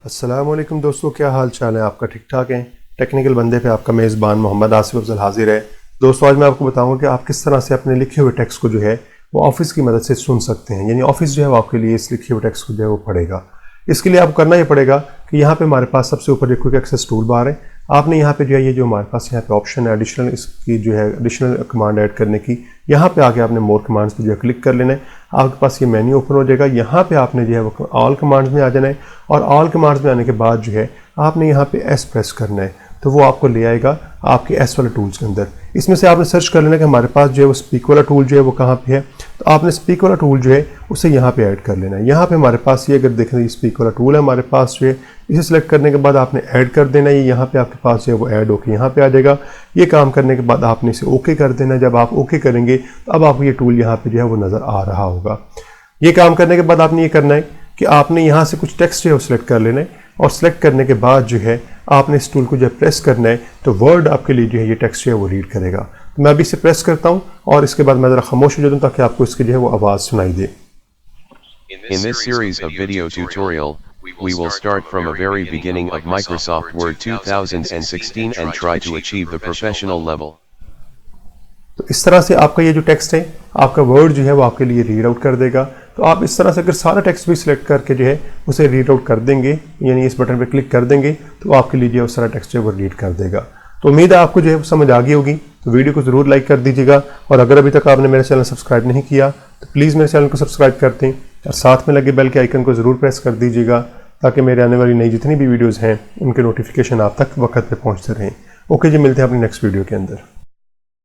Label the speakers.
Speaker 1: अस्सलामुअलैकुम दोस्तों, क्या हाल चाल है आपका? ठीक ठाक है? टेक्निकल बंदे पे आपका मेज़बान मोहम्मद आसिफ अफजल हाजिर है। दोस्तों, आज मैं आपको बताऊंगा कि आप किस तरह से अपने लिखे हुए टेक्स्ट को जो है वो ऑफिस की मदद से सुन सकते हैं। यानी ऑफिस जो है वो आपके लिए इस लिखे हुए टेक्स्ट को जो है वो पढ़ेगा। इसके लिए आपको करना ये पड़ेगा कि यहाँ पे हमारे पास सबसे ऊपर एक क्विक एक्सेस टूल बार है। आपने यहाँ पे जो है ये जो हमारे पास यहाँ पे ऑप्शन है एडिशनल, इसकी जो है एडिशनल कमांड ऐड करने की, यहाँ पे आके आपने मोर कमांड्स पे जो है क्लिक कर लेना है। आपके पास ये मेन्यू ओपन हो जाएगा। यहाँ पे आपने जो है वो ऑल कमांड्स में आ जाना है और ऑल कमांड्स में आने के बाद जो है आपने यहाँ पे एस प्रेस करना है, तो वो आपको ले आएगा आपके एस वाले टूल्स के अंदर। इसमें से आपने सर्च कर लेना कि हमारे पास जो है वो स्पीक वाला टूल जो है वो कहाँ पे है। तो आपने स्पीक वाला टूल जो है उसे यहाँ पे ऐड कर लेना है। यहाँ पे हमारे पास ये अगर देखें स्पीक वाला टूल है हमारे पास जो है, इसे सेलेक्ट करने के बाद आपने ऐड कर देना है। ये यहाँ पे आपके पास जो है वो ऐड होकर यहाँ पे आ जाएगा। ये काम करने के बाद आपने इसे ओके कर देना है। जब आप ओके करेंगे तो अब आपको ये टूल यहाँ पे जो है वो नज़र आ रहा होगा। ये काम करने के बाद आपने ये करना है कि आपने यहाँ से कुछ टेक्स्ट जो है वो सिलेक्ट कर लेना है और सिलेक्ट करने के बाद जो है आपने इस टूल को जब प्रेस करना है तो वर्ड आपके लिए जो है ये टेक्स्ट जो है वो रीड करेगा। तो मैं अभी इसे प्रेस करता हूँ और इसके बाद मैं ज़रा खामोश हो जाता हूँ ताकि आपको इसकी जो है वो आवाज़ सुनाई दे।
Speaker 2: In this series of video tutorial, we will start from a very beginning of Microsoft Word 2016 and try to achieve the professional level.
Speaker 1: तो इस तरह से आपका ये जो टेक्स्ट है आपका वर्ड जो है वो आपके लिए रीड आउट कर देगा। तो आप इस तरह से अगर सारा टेक्स्ट भी सिलेक्ट करके जो है उसे रीड आउट कर देंगे, यानी इस बटन पे क्लिक कर देंगे तो आपके लिए जो है वो सारा टेक्स्ट जो है वो रीड कर देगा। तो उम्मीद है आपको जो है वो समझ आ गई होगी। तो वीडियो को ज़रूर लाइक कर दीजिएगा और अगर अभी तक आपने मेरा चैनल सब्सक्राइब नहीं किया तो प्लीज़ मेरे चैनल को सब्सक्राइब कर दें और साथ में लगे बेल के आइकन को ज़रूर प्रेस कर दीजिएगा ताकि मेरे आने वाली नई जितनी भी वीडियोज़ हैं उनके नोटिफिकेशन आप तक वक्त पर पहुँचते रहें। ओके जी, मिलते हैं अपनी नेक्स्ट वीडियो के अंदर।